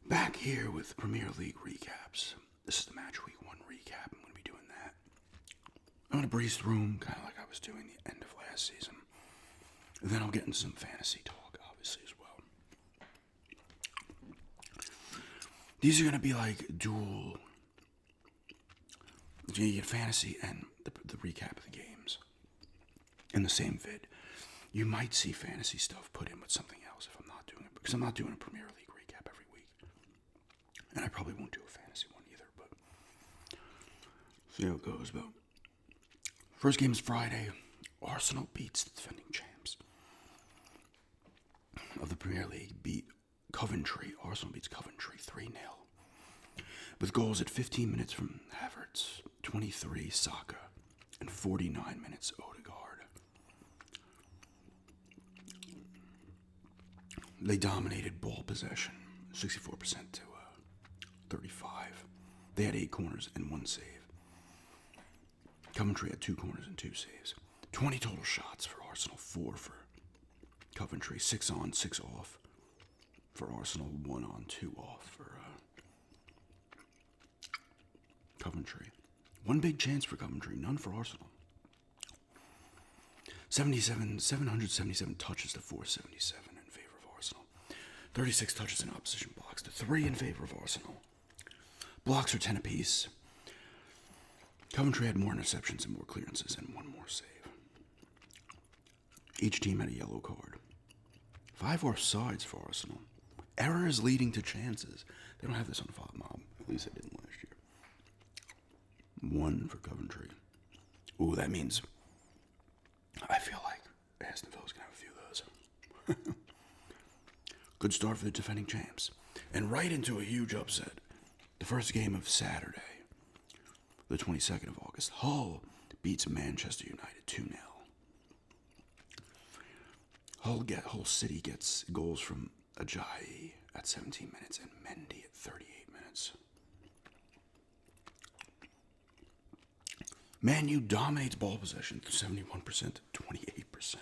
Back here with Premier League recaps. This is the Matchweek 1 recap. I'm going to be doing that. I'm going to breeze through them, kind of like I was doing the end of last season. And then I'll get into some fantasy talk, obviously, as well. These are going to be like dual. You get fantasy and the recap of the games in the same vid. You might see fantasy stuff put in with something else if I'm not doing it, because I'm not doing a Premier League recap every week. And I probably won't do a fantasy one either, but see how it goes. But first game is Friday. Arsenal beats the defending champs of the Premier League, beat Coventry. Arsenal beats Coventry 3-0. With goals at 15 minutes from Havertz, 23 Saka, and 49 minutes Odegaard. They dominated ball possession, 64% to 35. They had 8 corners and 1 save. Coventry had 2 corners and 2 saves. 20 total shots for Arsenal, 4 for Coventry, 6 on, 6 off for Arsenal, 1 on, 2 off for Coventry. 1 big chance for Coventry, none for Arsenal. 777 touches to 477 in favor of Arsenal. 36 touches in opposition box to 3 in favor of Arsenal. Blocks are 10 apiece. Coventry had more interceptions and more clearances and 1 more save. Each team had a yellow card. 5 offsides for Arsenal. Errors leading to chances. They don't have this on FODMOB. At least they didn't last year. 1 for Coventry. Ooh, that means I feel like Aston Villa's going to have a few of those. Good start for the defending champs. And right into a huge upset. The first game of Saturday, the 22nd of August. Hull beats Manchester United 2-0. Hull City gets goals from Ajayi at 17 minutes and Mendy at 38 minutes. Man U dominates ball possession through 71% to 28%.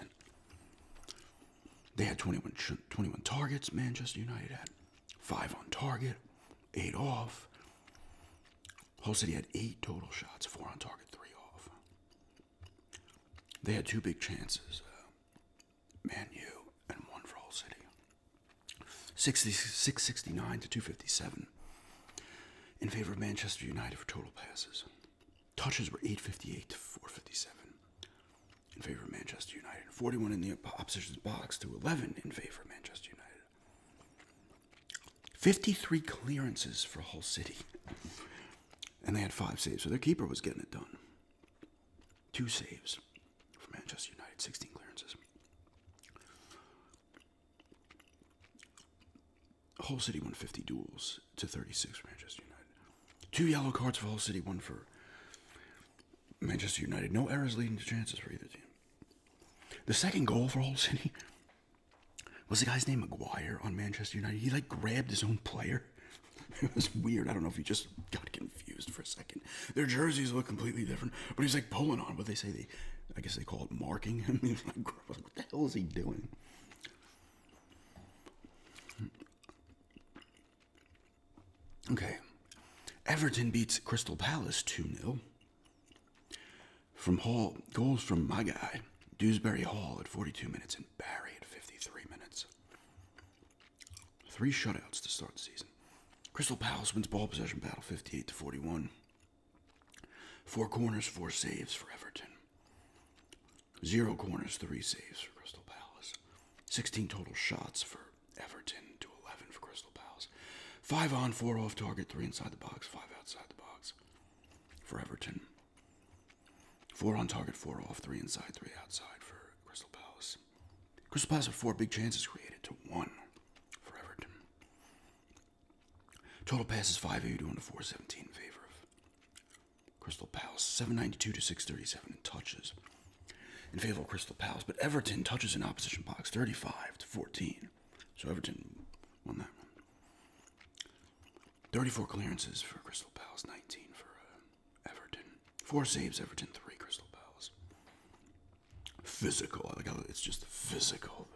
They had 21 targets. Manchester United had 5 on target, 8 off. Hull City had 8 total shots, 4 on target, 3 off. They had 2 big chances, Man U and 1 for Hull City. 669 to 257 in favor of Manchester United for total passes. Touches were 858 to 457 in favor of Manchester United. 41 in the opposition's box to 11 in favor of Manchester United. 53 clearances for Hull City. And they had 5 saves, so their keeper was getting it done. 2 saves for Manchester United, 16 clearances. Hull City won 50 duels to 36 for Manchester United. 2 yellow cards for Hull City, 1 for Manchester United. No errors leading to chances for either team. The second goal for Hull City was the guy's name Maguire on Manchester United. He grabbed his own player. It was weird. I don't know if he just got confused for a second. Their jerseys look completely different, but he's pulling on what they say. I guess they call it marking him. He was what the hell is he doing? Okay. Everton beats Crystal Palace 2-0. From Hall, goals from my guy, Dewsbury Hall at 42 minutes and Barry at 53 minutes. 3 shutouts to start the season. Crystal Palace wins ball possession battle 58 to 41. 4 corners, 4 saves for Everton. 0 corners, 3 saves for Crystal Palace. 16 total shots for Everton to 11 for Crystal Palace. 5 on, 4 off target, 3 inside the box, 5 outside the box for Everton. 4 on target, 4 off, 3 inside, 3 outside for Crystal Palace. Crystal Palace had 4 big chances created to 1 for Everton. Total passes 581 to 417 in favor of Crystal Palace. 792 to 637 in touches in favor of Crystal Palace. But Everton touches in opposition box 35 to 14. So Everton won that one. 34 clearances for Crystal Palace, 19 for Everton. 4 saves, Everton 3. Physical. I like how it's just physical.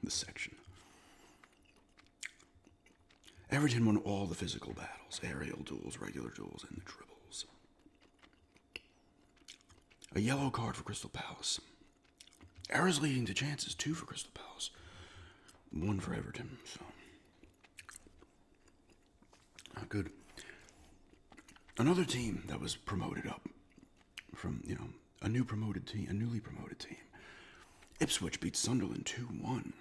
The section. Everton won all the physical battles, aerial duels, regular duels, and the dribbles. A yellow card for Crystal Palace. Errors leading to chances, 2 for Crystal Palace. 1 for Everton, so not good. Another team that was promoted up from, a newly promoted team. Ipswich beat Sunderland 2-1.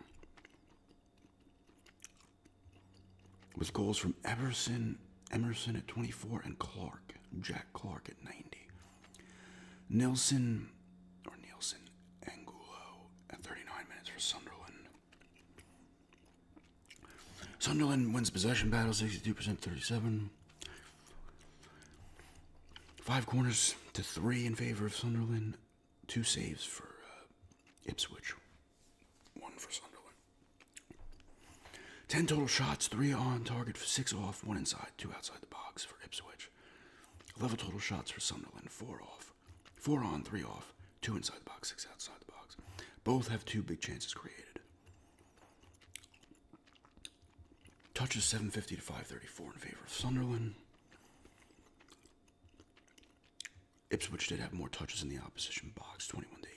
With goals from Emerson at 24 and Jack Clark at 90. Nielsen Angulo at 39 minutes for Sunderland. Sunderland wins possession battle 62%, 37. 5 corners to 3 in favor of Sunderland. 2 saves for Ipswich. 1 for Sunderland. 10 total shots, 3 on target, 6 off, 1 inside, 2 outside the box for Ipswich. 11 total shots for Sunderland, 4 off, 4 on, 3 off, 2 inside the box, 6 outside the box. Both have 2 big chances created. Touches 750 to 534 in favor of Sunderland. Ipswich did have more touches in the opposition box, 21 to 18.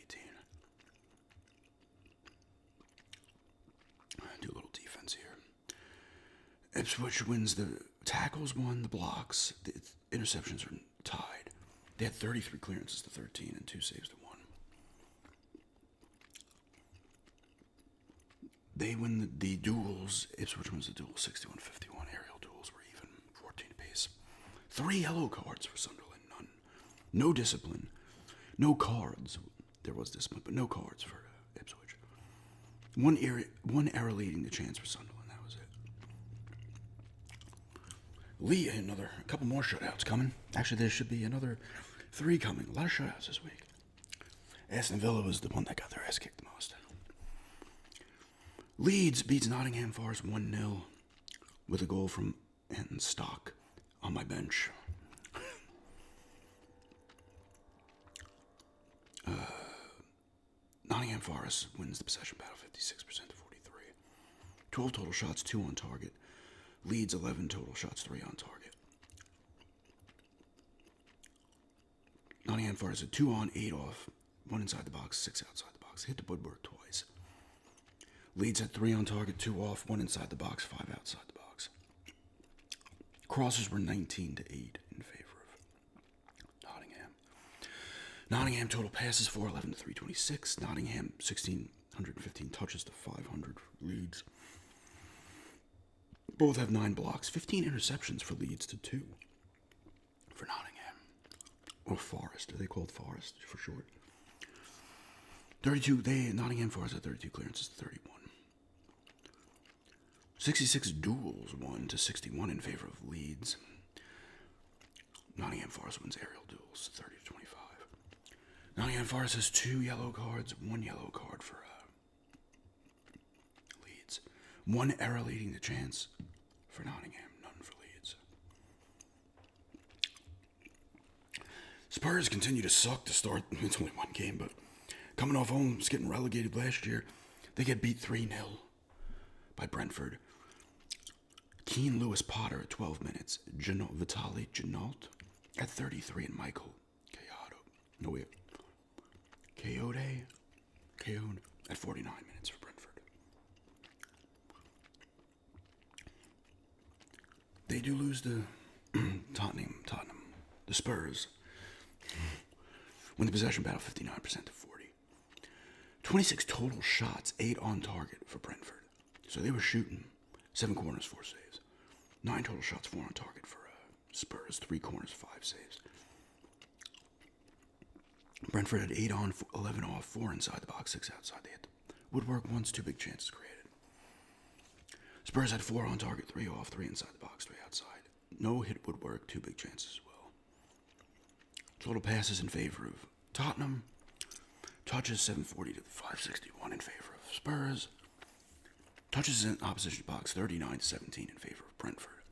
Do a little defense here. Ipswich wins the tackles, 1, the blocks. The interceptions are tied. They had 33 clearances to 13 and 2 saves to 1. They win the duels. Ipswich wins the duel 61-51. Aerial duels were even, 14 apiece. 3 yellow cards for Sunderland. None. No discipline. No cards. There was discipline, but no cards for Ipswich. One error leading the chance for Sunderland. That was it. A couple more shutouts coming. Actually, there should be another 3 coming. A lot of shutouts this week. Aston Villa was the one that got their ass kicked the most. Leeds beats Nottingham Forest 1-0 with a goal from Anton Stock on my bench. Nottingham Forest wins the possession battle 56% to 43. 12 total shots, 2 on target. Leeds 11 total shots, 3 on target. Nottingham Forest had 2 on, 8 off, 1 inside the box, 6 outside the box. Hit the woodwork twice. Leeds had 3 on target, 2 off, 1 inside the box, 5 outside the box. Crosses were 19 to 8 in favor of Nottingham. Nottingham total passes 411 to 326. Nottingham 1,615 touches to 500 for Leeds. Both have 9 blocks, 15 interceptions for Leeds to 2 for Nottingham. Or Forest, are they called Forest for short? Nottingham Forest had 32 clearances to 31. 66 duels won to 61 in favor of Leeds. Nottingham Forest wins aerial duels 30 to 25. Nottingham Forest has 2 yellow cards, 1 yellow card for Leeds. 1 error leading the chance for Nottingham, none for Leeds. Spurs continue to suck to start. It's only 1 game, but coming off home, was getting relegated last year. They get beat 3-0 by Brentford. Keane Lewis Potter at 12 minutes. Vitaly Janalt at 33 and Michael Coyote at 49 minutes for Brentford. They do lose to Tottenham. The Spurs win the possession battle 59% to 40. 26 total shots, 8 on target for Brentford. So they were shooting 7 corners, 4 saves. 9 total shots, 4 on target for Spurs, 3 corners, 5 saves. Brentford had 8 on, 11 off, 4 inside the box, 6 outside. They hit the woodwork once, 2 big chances created. Spurs had 4 on target, 3 off, 3 inside the box, 3 outside. No hit woodwork, 2 big chances as well. Total passes in favor of Tottenham. Touches 740 to 561 in favor of Spurs. Touches in opposition box 39 to 17 in favor of Brentford.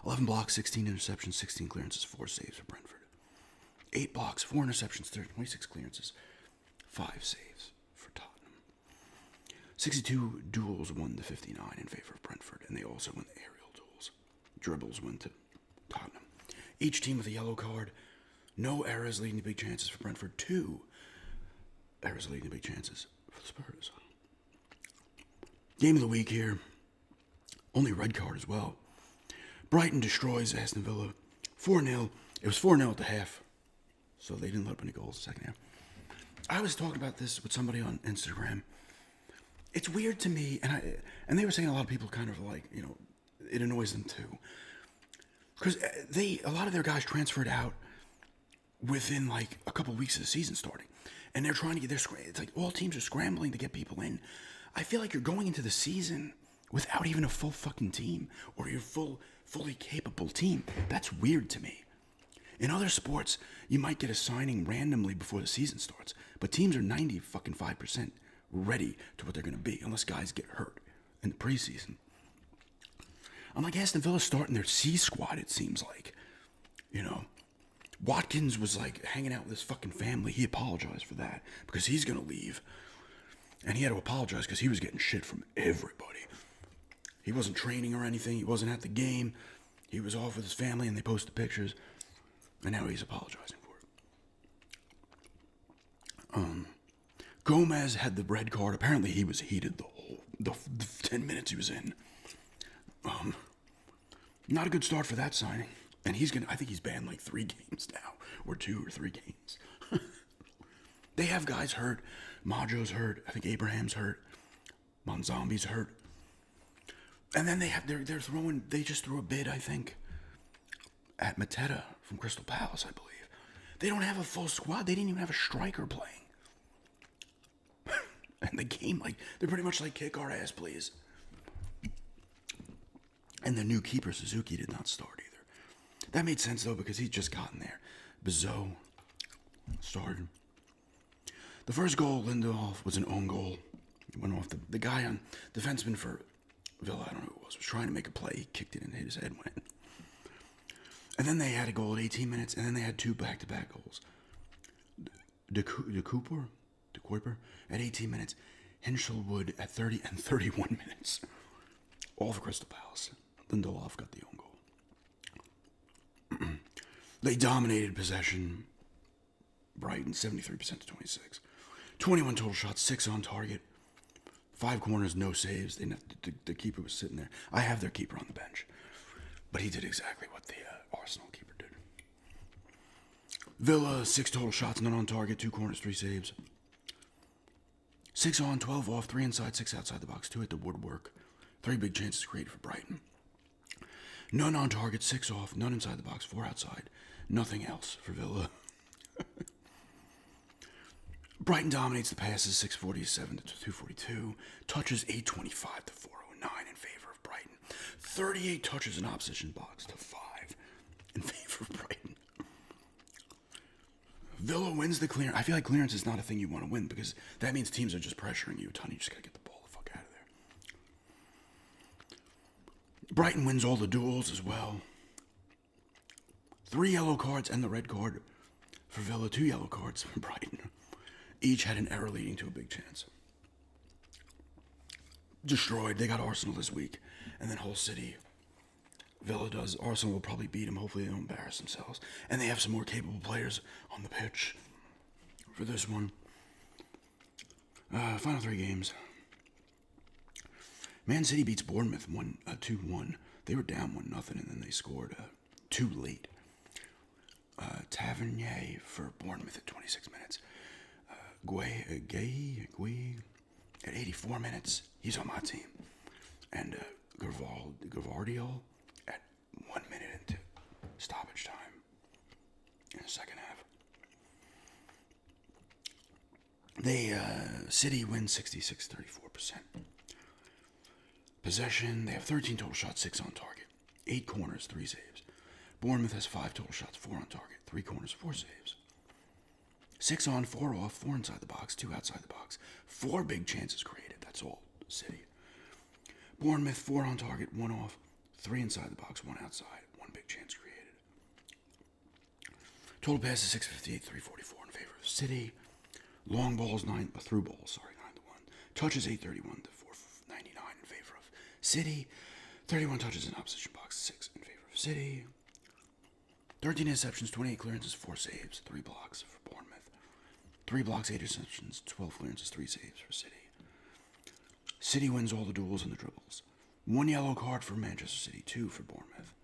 11 blocks, 16 interceptions, 16 clearances, 4 saves for Brentford. 8 blocks, 4 interceptions, 26 clearances, 5 saves for Tottenham. 62 duels won to 59 in favor of Brentford, and they also won the aerial duels. Dribbles went to Tottenham. Each team with a yellow card. No errors leading to big chances for Brentford. 2 errors leading to big chances for the Spurs. Game of the week here. Only red card as well. Brighton destroys Aston Villa 4-0. It was 4-0 at the half, so they didn't let up any goals the second half. I was talking about this with somebody on Instagram. It's weird to me, and they were saying a lot of people kind of like, it annoys them too. Because a lot of their guys transferred out within like a couple weeks of the season starting. And they're trying to get it's like all teams are scrambling to get people in. I feel like you're going into the season without even a full fucking team or your fully capable team. That's weird to me. In other sports, you might get a signing randomly before the season starts, but teams are 95% ready to what they're going to be, unless guys get hurt in the preseason. I'm like, Aston Villa starting their C squad, it seems like. Watkins was like hanging out with his fucking family. He apologized for that because he's going to leave. And he had to apologize because he was getting shit from everybody. He wasn't training or anything. He wasn't at the game. He was off with his family and they posted pictures. And now he's apologizing for it. Gomez had the red card. Apparently he was heated the 10 minutes he was in. Not a good start for that signing. And I think he's banned like 3 games now. Or 2 or 3 games. They have guys hurt. Majo's hurt. I think Abraham's hurt. Monzambi's hurt. And then they just threw a bid, I think, at Mateta from Crystal Palace, I believe. They don't have a full squad. They didn't even have a striker playing. And the game, they're pretty much like, kick our ass, please. And the new keeper, Suzuki, did not start either. That made sense, though, because he'd just gotten there. Bizot started. The first goal, Lindelof, was an own goal. It went off the guy on defenseman for Villa, I don't know who it was trying to make a play. He kicked it and hit his head, went in. And then they had a goal at 18 minutes, and then they had 2 back-to-back goals. De Kuiper at 18 minutes. Hinchelwood at 30 and 31 minutes. All for Crystal Palace. Lindelof got the own goal. They dominated possession. Brighton, 73% to 26. 21 total shots, 6 on target. 5 corners, no saves. The keeper was sitting there. I have their keeper on the bench. But he did exactly what the Arsenal keeper did. Villa, 6 total shots, none on target, 2 corners, 3 saves. 6 on, 12 off, 3 inside, 6 outside the box, 2 at the woodwork. 3 big chances created for Brighton. None on target, 6 off, none inside the box, 4 outside. Nothing else for Villa. Brighton dominates the passes, 647 to 242. Touches, 825 to 409 in favor of Brighton. 38 touches in opposition box to 5 in favor of Brighton. Villa wins the clearance. I feel like clearance is not a thing you want to win because that means teams are just pressuring you a ton. You just got to get the ball the fuck out of there. Brighton wins all the duels as well. 3 yellow cards and the red card for Villa. 2 yellow cards for Brighton. Each had an error leading to a big chance. Destroyed. They got Arsenal this week. And then Hull City. Villa does. Arsenal will probably beat them. Hopefully they don't embarrass themselves. And they have some more capable players on the pitch for this one. Final 3 games. Man City beats Bournemouth 2-1. They were down 1-0 and then they scored 2 late. Tavernier for Bournemouth at 26 minutes. Gay at 84 minutes. He's on my team. And Gavardiol at 1 minute into stoppage time in the second half. They City wins 66-34%. Possession, they have 13 total shots, 6 on target. 8 corners, 3 saves. Bournemouth has 5 total shots, 4 on target. 3 corners, 4 saves. 6 on, 4 off, 4 inside the box, 2 outside the box. 4 big chances created. That's all City. Bournemouth, 4 on target, 1 off, 3 inside the box, 1 outside. 1 big chance created. Total passes 658, 344 in favor of City. Long balls, 9 to 1. Touches 831 to 499 in favor of City. 31 touches in opposition box, 6 in favor of City. 13 interceptions, 28 clearances, 4 saves, 3 blocks for Bournemouth. 3 blocks, 8 interceptions, 12 clearances, 3 saves for City. City wins all the duels and the dribbles. 1 yellow card for Manchester City, 2 for Bournemouth.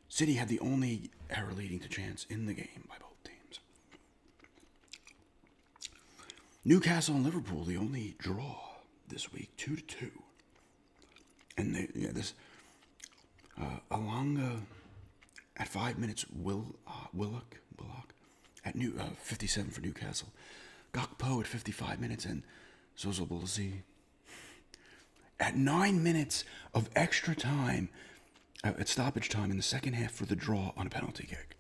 City had the only error leading to chance in the game by both teams. Newcastle and Liverpool, the only draw this week, 2-2. And Alanga at 5 minutes, Willock at 57 for Newcastle. Gakpo at 55 minutes, and Zozo Bolzi at 9 minutes of extra time, at stoppage time in the second half for the draw on a penalty kick.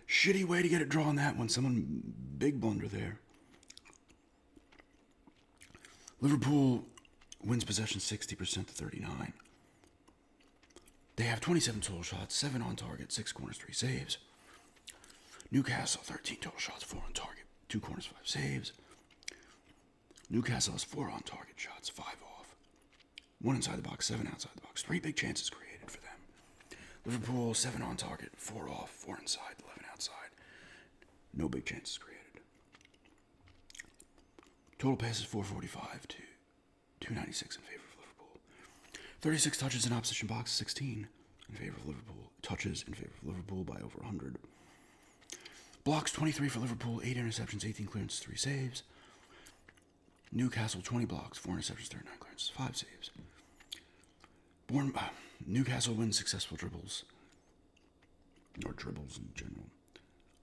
Shitty way to get a draw on that one. Someone big blunder there. Liverpool wins possession 60% to 39. They have 27 total shots, 7 on target, 6 corners, 3 saves. Newcastle, 13 total shots, 4 on target, 2 corners, 5 saves. Newcastle has 4 on target shots, 5 off. 1 inside the box, 7 outside the box. 3 big chances created for them. Liverpool, 7 on target, 4 off, 4 inside, 11 outside. No big chances created. Total passes 445 to 296 in favor of Liverpool. 36 touches in opposition box, 16 in favor of Liverpool. Touches in favor of Liverpool by over 100. Blocks 23 for Liverpool, 8 interceptions, 18 clearances, 3 saves. Newcastle 20 blocks, 4 interceptions, 39 clearances, 5 saves. Newcastle wins successful dribbles, or dribbles in general.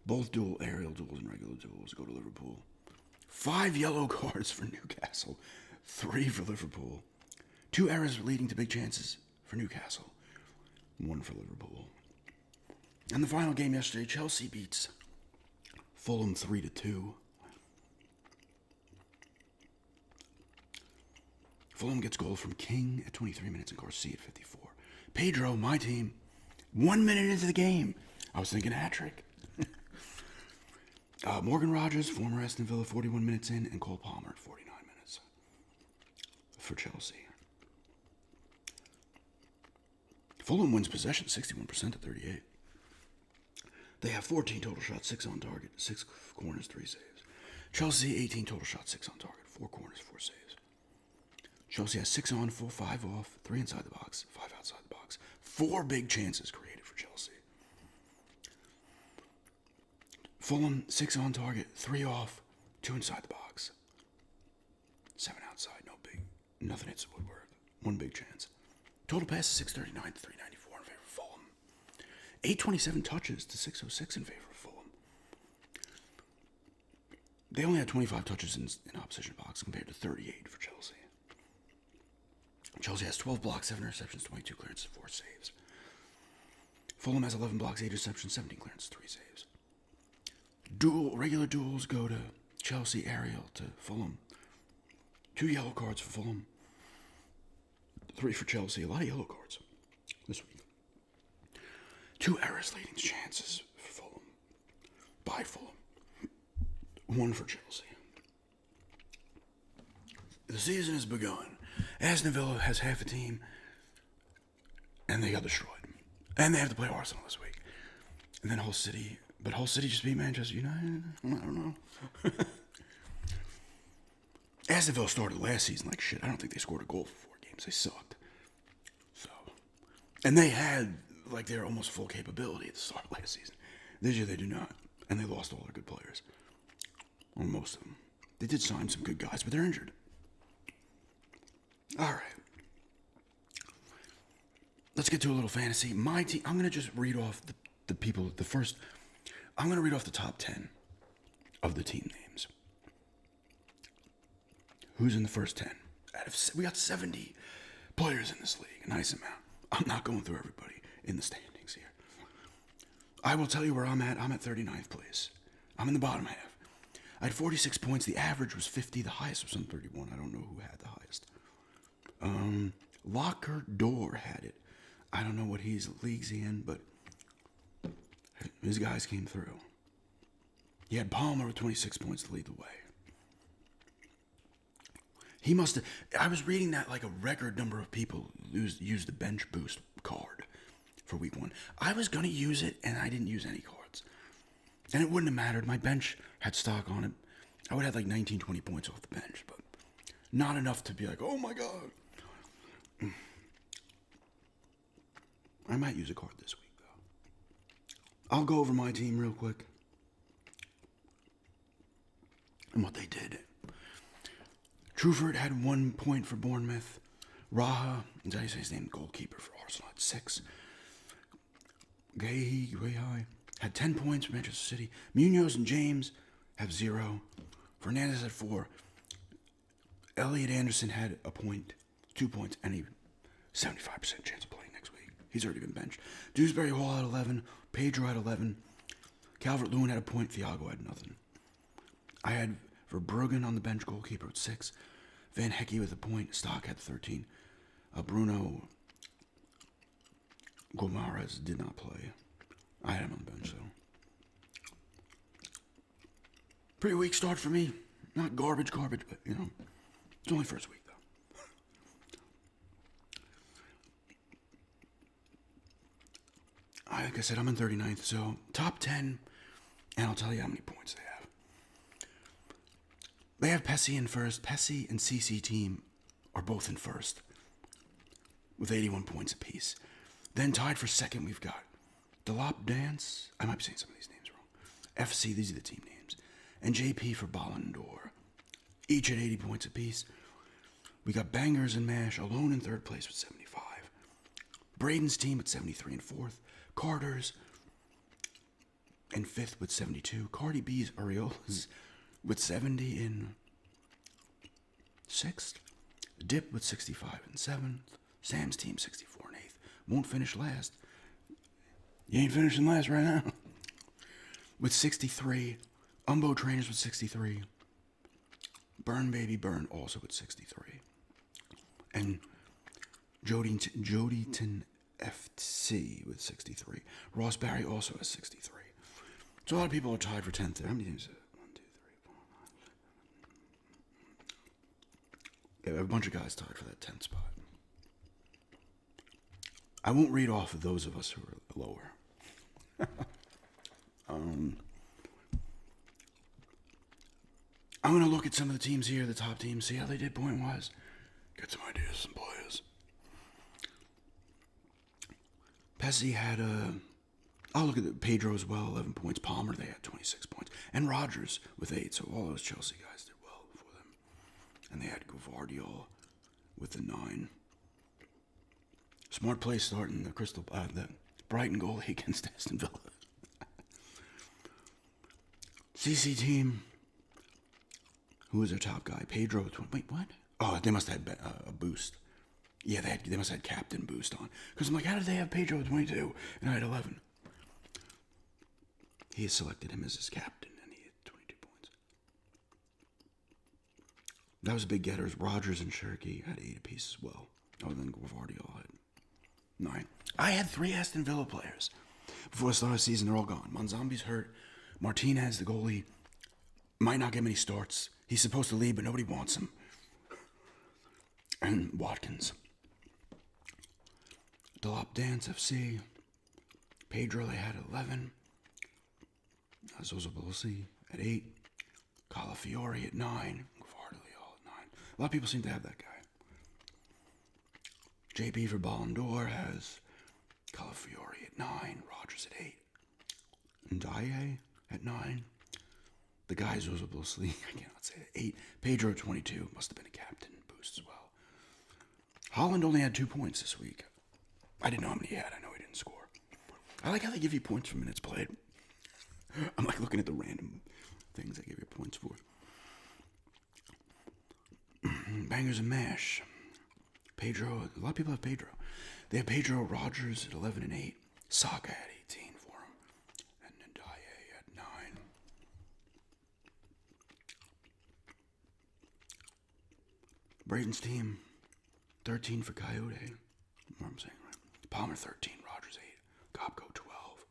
Both aerial duels and regular duels go to Liverpool. 5 yellow cards for Newcastle, 3 for Liverpool. 2 errors leading to big chances for Newcastle, 1 for Liverpool. And the final game yesterday, Chelsea beats Fulham 3-2. Fulham gets goal from King at 23 minutes and Garcia at 54. Pedro, my team, 1 minute into the game, I was thinking hat-trick. Morgan Rogers, former Aston Villa, 41 minutes in, and Cole Palmer at 49 minutes for Chelsea. Fulham wins possession 61% to 38. They have 14 total shots, 6 on target, 6 corners, 3 saves. Chelsea, 18 total shots, 6 on target, 4 corners, 4 saves. Chelsea has 6 on, 5 off, 3 inside the box, 5 outside the box. 4 big chances created for Chelsea. Fulham, 6 on target, 3 off, 2 inside the box. 7 outside, nothing hits the woodwork. 1 big chance. Total passes 639 to 394 in favor of Fulham. 827 touches to 606 in favor of Fulham. They only had 25 touches in opposition box compared to 38 for Chelsea. Chelsea has 12 blocks, 7 interceptions, 22 clearances, 4 saves. Fulham has 11 blocks, 8 interceptions, 17 clearances, 3 saves. Regular duels go to Chelsea, aerial to Fulham. 2 yellow cards for Fulham. 3 for Chelsea. A lot of yellow cards this week. 2 errors leading to chances for Fulham. By Fulham. 1 for Chelsea. The season has begun. Aston Villa has half a team, and they got destroyed. And they have to play Arsenal this week. And then Hull City. But Hull City just beat Manchester United? I don't know. Aston Villa started last season like shit. I don't think they scored a goal for 4 games. They sucked. And they had, their almost full capability at the start of last season. This year they do not. And they lost all their good players. Or most of them. They did sign some good guys, but they're injured. All right. Let's get to a little fantasy. My team, I'm going to just read off the people, I'm going to read off the top 10 of the team names. Who's in the first 10? We got 70 players in this league, a nice amount. I'm not going through everybody in the standings here. I will tell you where I'm at. I'm at 39th place. I'm in the bottom half. I had 46 points. The average was 50. The highest was 31. I don't know who had the highest. Locker Door had it. I don't know what league's he in, but his guys came through. He had Palmer with 26 points to lead the way. He must have. I was reading that like a record number of people used the bench boost card for week 1. I was going to use it, and I didn't use any cards. And it wouldn't have mattered. My bench had stock on it. I would have like 19, 20 points off the bench, but not enough to be like, oh my God. I might use a card this week, though. I'll go over my team real quick and what they did. Truford had 1 point for Bournemouth. Raha, is that how you say his name? Goalkeeper for Arsenal had 6. Gay had 10 points for Manchester City. Munoz and James have 0. Fernandez had 4. Elliot Anderson had a point, 2 points, and a 75% chance of playing next week. He's already been benched. Dewsbury Hall had 11. Pedro had 11. Calvert-Lewin had a point. Thiago had nothing. I had Verbruggen on the bench, goalkeeper at 6. Van Hecke with a point. Stock had 13. Bruno Gomares did not play. I had him on the bench, though. Pretty weak start for me. Not garbage, but, you know, it's only first week, though. Like I said, I'm in 39th, so top 10, and I'll tell you how many points they have. They have Pessie in first. Pessie and CC team are both in first with 81 points apiece. Then tied for second, we've got Delop Dance. I might be saying some of these names wrong. FC, these are the team names. And JP for Ballon d'Or. Each at 80 points apiece. We got Bangers and Mash alone in third place with 75. Braden's team at 73 and fourth. Carter's in fifth with 72. Cardi B's Areolas with 70 in sixth. Dip with 65 in seventh. Sam's team 64 in eighth. Won't finish last. You ain't finishing last right now. With 63. Umbo Trainers with 63. Burn Baby Burn also with 63. And Jodyton FC with 63. Ross Barry also has 63. So a lot of people are tied for 10th there. How many teams is it? 1, 2, 3, 4, 5. Yeah, a bunch of guys tied for that 10th spot. I won't read off of those of us who are lower. I'm going to look at some of the teams here, the top teams, see how they did point-wise. Get some ideas, some players. Pesci had I'll look at the Pedro as well, 11 points. Palmer, they had 26 points. And Rodgers with 8, so all those Chelsea guys did well for them. And they had Gvardiol with the 9. Smart play starting the Brighton goal against Aston Villa. CC team. Who was their top guy? Pedro. Wait, what? Oh, they must have had a boost. Yeah, they must have had captain boost on. Because I'm like, how did they have Pedro at 22 and I had 11? He selected him as his captain and he had 22 points. That was a big getters. Rodgers and Shirky had 8 apiece as well. Other than Gvardiol had 9. I had 3 Aston Villa players. Before the start of the season, they're all gone. Monzambi's hurt. Martinez, the goalie, might not get many starts. He's supposed to leave, but nobody wants him. And Watkins. Delop Dance FC. Pedro, they had 11. Zozo Belosi at 8. Calafiore at 9. Gvardiol at 9. A lot of people seem to have that guy. JP for Ballon d'Or has Calafiore at 9. Rodgers at 8. Ndaye at 9. The guy Zozo Belosi, I cannot say it, 8. Pedro at 22. Must have been a captain boost as well. Holland only had 2 points this week. I didn't know how many he had. I know he didn't score. I like how they give you points for minutes played. I'm like looking at the random things they give you points for. Bangers and Mash. Pedro, a lot of people have Pedro. They have Pedro Rodgers at 11 and 8. Saka at 18 for him. And Ndaye at 9. Braden's team, 13 for Coyote. What I'm saying, right? Palmer 13, Rodgers 8, Kopko 12.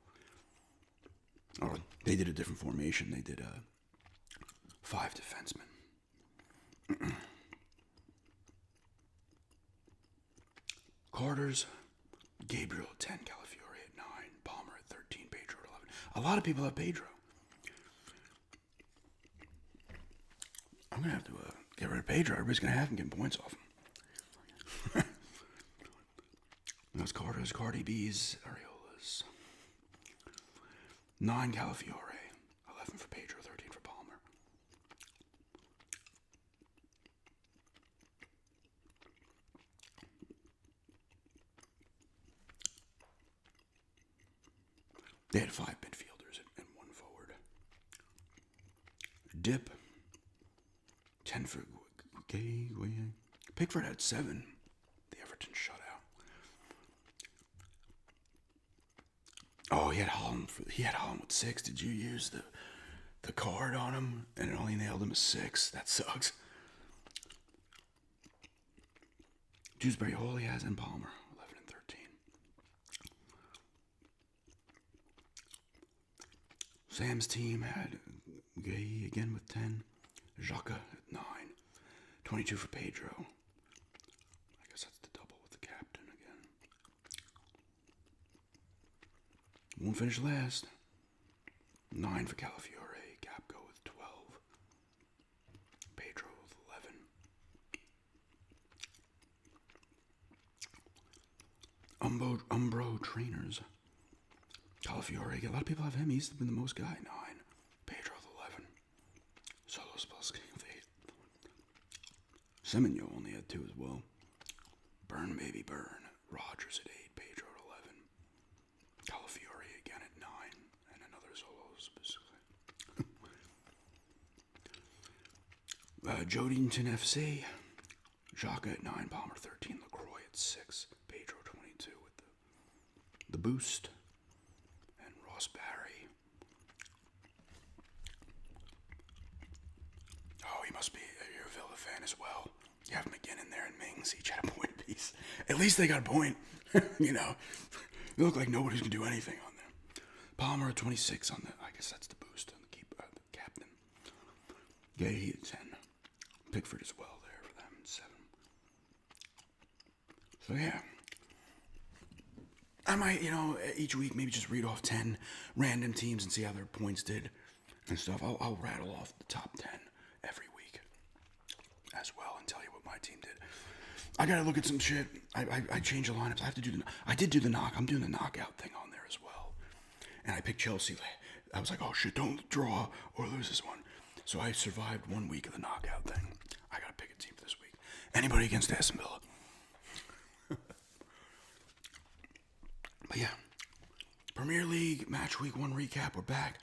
Or they did a different formation. They did 5 defensemen. Carter's, Gabriel at 10, Calafiore at 9, Palmer at 13, Pedro at 11. A lot of people have Pedro. I'm going to have to get rid of Pedro. Everybody's going to have him getting points off him. Those Carter's, Cardi B's, Areolas. 9, Calafiore. 11 for Pedro, 13 for Palmer. They had 5 midfielders and 1 forward. Dip. 10 for Pickford had 7. The Everton shutout. Oh, he had Holland with 6. Did you use the card on him and it only nailed him a 6? That sucks. Dewsbury Hall he has and Palmer, 11 and 13. Sam's team had Gay again with 10. Xhaka at 9. 22 for Pedro. I guess that's the double with the captain again. Won't finish last. 9 for Calafiore. Capco with 12. Pedro with 11. Umbro trainers. Calafiore. A lot of people have him. He's been the most guy. 9. Pedro with 11. Solos plus 8. Semenyo only had 2 as well. Burn, baby, burn. Rogers at 8. Pedro at 11. Calafiore again at 9. And another Solos. Jodington FC. Xhaka at 9. Palmer 13. LaCroix at 6. Pedro 22 with the boost. And Ross Barry. Oh, he must be a Villa fan as well. You have McGinn in there and Mings. Each had a point apiece. At least they got a point. You know. They look like nobody's going to do anything on them. Palmer at 26 on the... I guess that's the boost on the captain. Gay at 10. Pickford as well there for them, 7. So, yeah. I might, each week maybe just read off 10 random teams and see how their points did and stuff. I'll rattle off the top 10 every week as well and tell you what my team did. I gotta look at some shit. I changed the lineups. I did do the knock. I'm doing the knockout thing on there as well. And I picked Chelsea. I was like, oh shit, don't draw or lose this one. So I survived 1 week of the knockout thing. I gotta pick a team for this week. Anybody against Aston Villa? But yeah, Premier League Match Week 1 recap. We're back.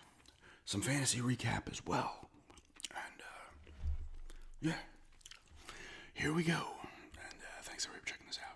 Some fantasy recap as well. And, yeah, here we go. And thanks everybody for checking this out.